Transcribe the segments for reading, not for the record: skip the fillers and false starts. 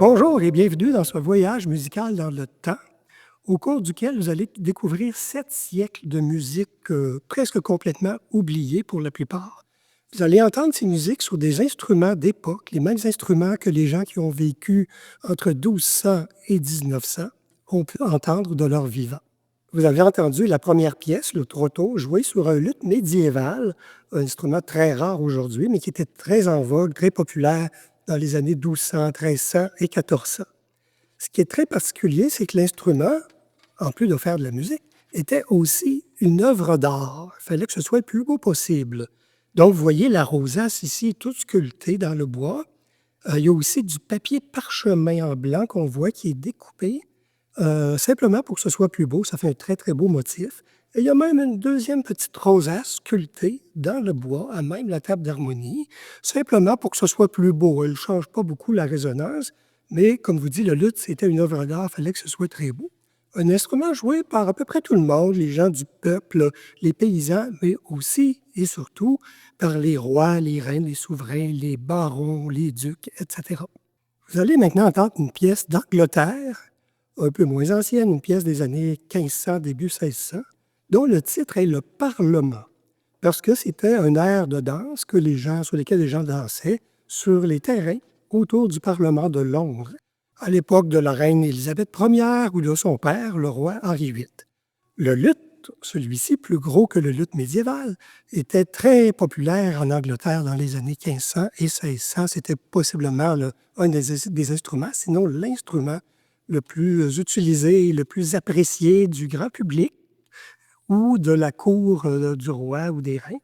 Bonjour et bienvenue dans ce voyage musical dans le temps, au cours duquel vous allez découvrir 7 siècles de musique presque complètement oubliée pour la plupart. Vous allez entendre ces musiques sur des instruments d'époque, les mêmes instruments que les gens qui ont vécu entre 1200 et 1900 ont pu entendre de leur vivant. Vous avez entendu la première pièce, le trotto, joué sur un luth médiéval, un instrument très rare aujourd'hui, mais qui était très en vogue, très populaire dans les années 1200, 1300 et 1400. Ce qui est très particulier, c'est que l'instrument, en plus de faire de la musique, était aussi une œuvre d'art. Il fallait que ce soit le plus beau possible. Donc, vous voyez la rosace ici, toute sculptée dans le bois. Il y a aussi du papier parchemin en blanc qu'on voit qui est découpé, simplement pour que ce soit plus beau. Ça fait un très, très beau motif. Et il y a même une deuxième petite rosace sculptée dans le bois, à même la table d'harmonie, simplement pour que ce soit plus beau. Elle ne change pas beaucoup la résonance, mais comme vous dit, le luth, c'était une œuvre d'art, il fallait que ce soit très beau. Un instrument joué par à peu près tout le monde, les gens du peuple, les paysans, mais aussi et surtout par les rois, les reines, les souverains, les barons, les ducs, etc. Vous allez maintenant entendre une pièce d'Angleterre, un peu moins ancienne, une pièce des années 1500, début 1600, dont le titre est Le Parlement, parce que c'était un air de danse sur lesquels les gens dansaient sur les terrains autour du Parlement de Londres, à l'époque de la reine Élisabeth Ier ou de son père, le roi Henri VIII. Le luth, celui-ci plus gros que le luth médiéval, était très populaire en Angleterre dans les années 1500 et 1600. C'était possiblement un des instruments, sinon l'instrument le plus utilisé, le plus apprécié du grand public ou de la cour du roi ou des reines.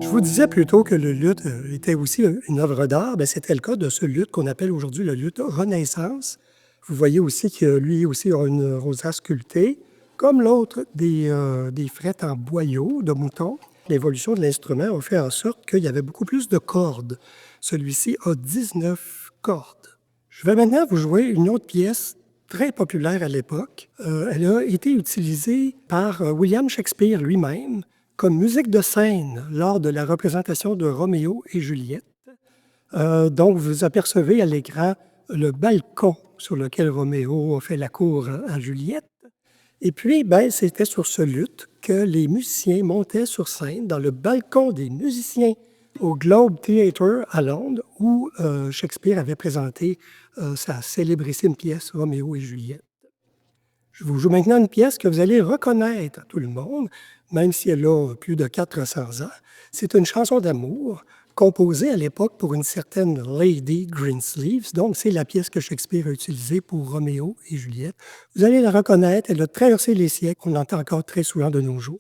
Je vous disais plutôt que le luth était aussi une œuvre d'art. Bien, c'était le cas de ce luth qu'on appelle aujourd'hui le luth Renaissance. Vous voyez aussi que lui aussi a une rosace sculptée, comme l'autre des frettes en boyau de mouton. L'évolution de l'instrument a fait en sorte qu'il y avait beaucoup plus de cordes. Celui-ci a 19 cordes. Je vais maintenant vous jouer une autre pièce très populaire à l'époque. Elle a été utilisée par William Shakespeare lui-même comme musique de scène lors de la représentation de Roméo et Juliette. Donc, vous apercevez à l'écran le balcon sur lequel Roméo a fait la cour à Juliette. Et puis, ben, c'était sur ce luth que les musiciens montaient sur scène dans le balcon des musiciens au Globe Theatre à Londres, où Shakespeare avait présenté sa célébrissime pièce Roméo et Juliette. Je vous joue maintenant une pièce que vous allez reconnaître à tout le monde, même si elle a plus de 400 ans. C'est une chanson d'amour composée à l'époque pour une certaine Lady Greensleeves. Donc, c'est la pièce que Shakespeare a utilisée pour Roméo et Juliette. Vous allez la reconnaître, elle a traversé les siècles, on l'entend encore très souvent de nos jours.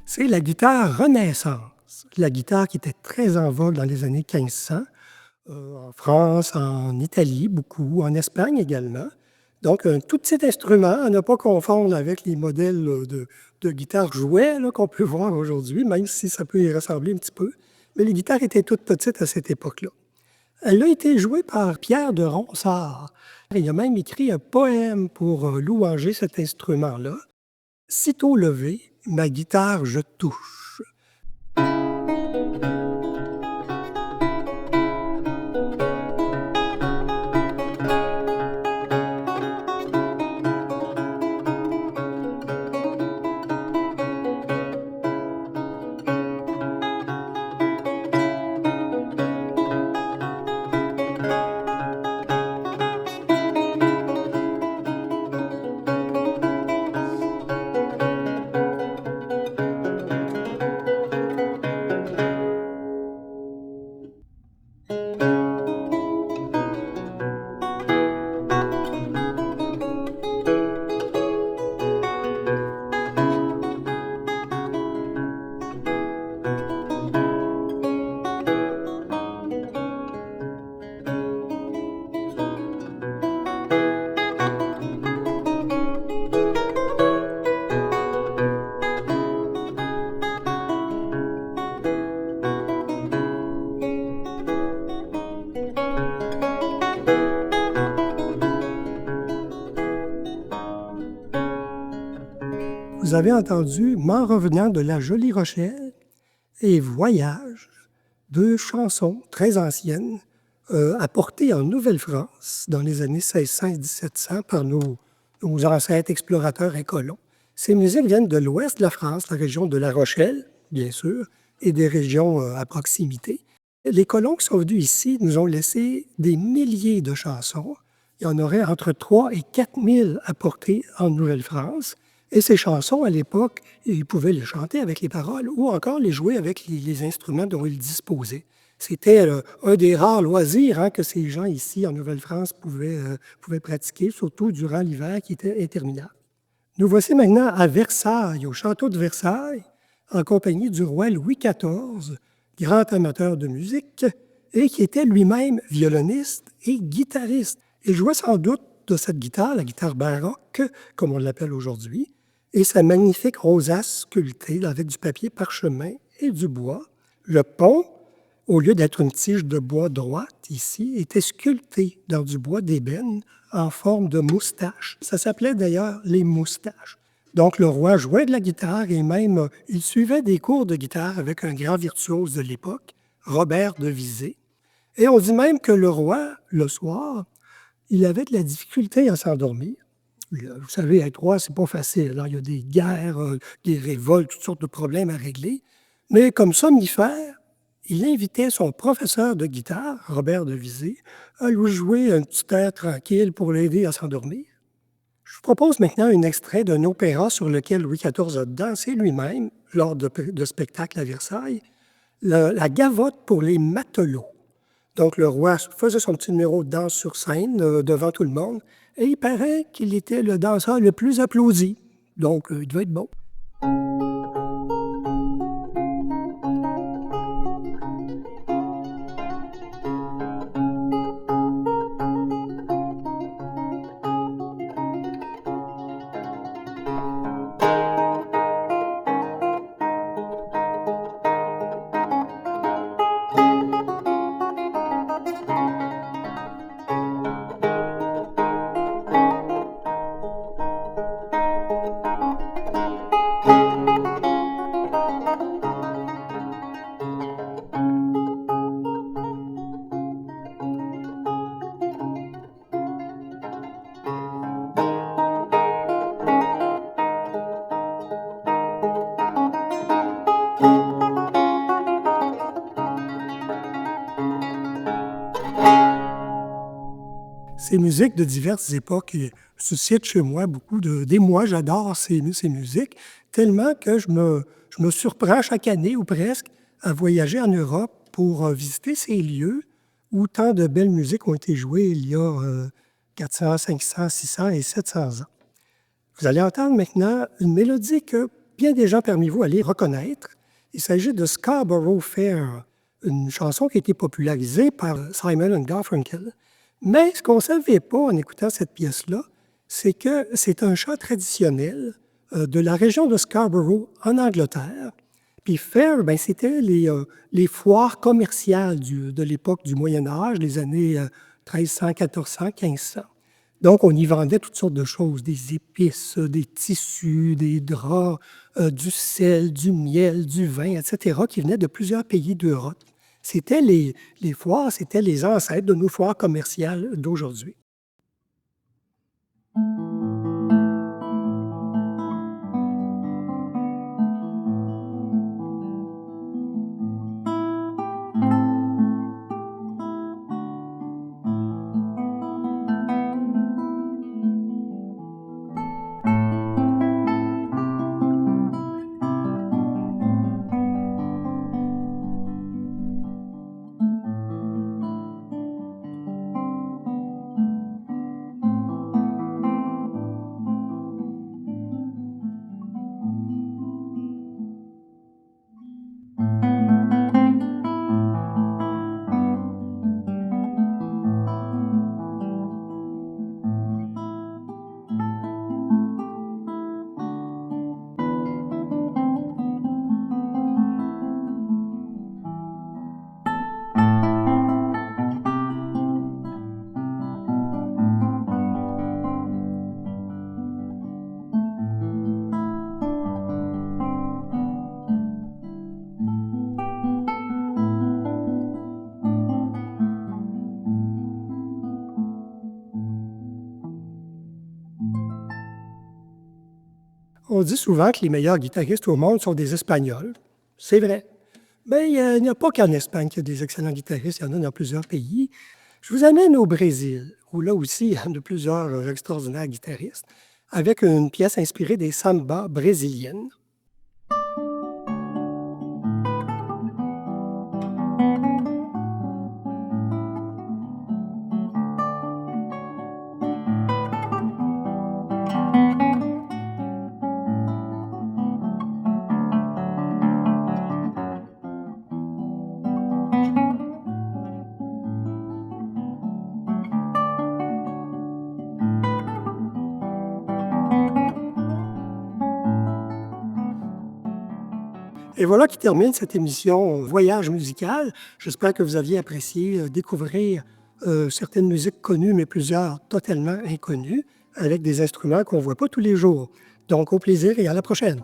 C'est la guitare Renaissance. La guitare qui était très en vogue dans les années 1500, en France, en Italie beaucoup, en Espagne également. Donc, un tout petit instrument, à ne pas confondre avec les modèles de guitare jouets là, qu'on peut voir aujourd'hui, même si ça peut y ressembler un petit peu. Mais les guitares étaient toutes petites à cette époque-là. Elle a été jouée par Pierre de Ronsard. Il a même écrit un poème pour louanger cet instrument-là. Sitôt levé, ma guitare je touche. Vous avez entendu M'en revenant de la Jolie Rochelle et Voyage, deux chansons très anciennes, apportées en Nouvelle-France dans les années 1600 et 1700 par nos ancêtres explorateurs et colons. Ces musiques viennent de l'ouest de la France, la région de La Rochelle, bien sûr, et des régions à proximité. Les colons qui sont venus ici nous ont laissé des milliers de chansons. Il y en aurait entre 3 et 4 000 apportées en Nouvelle-France. Et ces chansons, à l'époque, ils pouvaient les chanter avec les paroles ou encore les jouer avec les instruments dont ils disposaient. C'était un des rares loisirs que ces gens ici en Nouvelle-France pouvaient pratiquer, surtout durant l'hiver qui était interminable. Nous voici maintenant à Versailles, au château de Versailles, en compagnie du roi Louis XIV, grand amateur de musique, et qui était lui-même violoniste et guitariste. Il jouait sans doute de cette guitare, la guitare baroque, comme on l'appelle aujourd'hui, et sa magnifique rosace sculptée avec du papier parchemin et du bois. Le pont, au lieu d'être une tige de bois droite ici, était sculpté dans du bois d'ébène en forme de moustache. Ça s'appelait d'ailleurs les moustaches. Donc le roi jouait de la guitare et même il suivait des cours de guitare avec un grand virtuose de l'époque, Robert de Visé. Et on dit même que le roi, le soir, il avait de la difficulté à s'endormir. Vous savez, être roi, c'est pas facile. Alors, il y a des guerres, des révoltes, toutes sortes de problèmes à régler. Mais comme somnifère, il invitait son professeur de guitare, Robert de Visé, à lui jouer un petit air tranquille pour l'aider à s'endormir. Je vous propose maintenant un extrait d'un opéra sur lequel Louis XIV a dansé lui-même lors de spectacles à Versailles, la Gavotte pour les matelots. Donc, le roi faisait son petit numéro de danse sur scène devant tout le monde, et il paraît qu'il était le danseur le plus applaudi. Donc, il devait être bon. Ces musiques de diverses époques suscitent chez moi beaucoup d'émoi. J'adore ces musiques, tellement que je me surprends chaque année ou presque à voyager en Europe pour visiter ces lieux où tant de belles musiques ont été jouées il y a 400, 500, 600 et 700 ans. Vous allez entendre maintenant une mélodie que bien des gens parmi vous allez reconnaître. Il s'agit de Scarborough Fair, une chanson qui a été popularisée par Simon & Garfunkel. Mais ce qu'on ne savait pas en écoutant cette pièce-là, c'est que c'est un chant traditionnel de la région de Scarborough, en Angleterre. Puis Fair, ben, c'était les foires commerciales de l'époque du Moyen Âge, les années 1300, 1400, 1500. Donc, on y vendait toutes sortes de choses, des épices, des tissus, des draps, du sel, du miel, du vin, etc., qui venaient de plusieurs pays d'Europe. C'était les foires, c'était les ancêtres de nos foires commerciales d'aujourd'hui. On dit souvent que les meilleurs guitaristes au monde sont des Espagnols. C'est vrai. Mais il n'y a pas qu'en Espagne qu'il y a des excellents guitaristes, il y en a dans plusieurs pays. Je vous amène au Brésil, où là aussi, il y a de plusieurs extraordinaires guitaristes, avec une pièce inspirée des sambas brésiliennes. Et voilà qui termine cette émission Voyage musical. J'espère que vous aviez apprécié découvrir certaines musiques connues, mais plusieurs totalement inconnues, avec des instruments qu'on ne voit pas tous les jours. Donc, au plaisir et à la prochaine.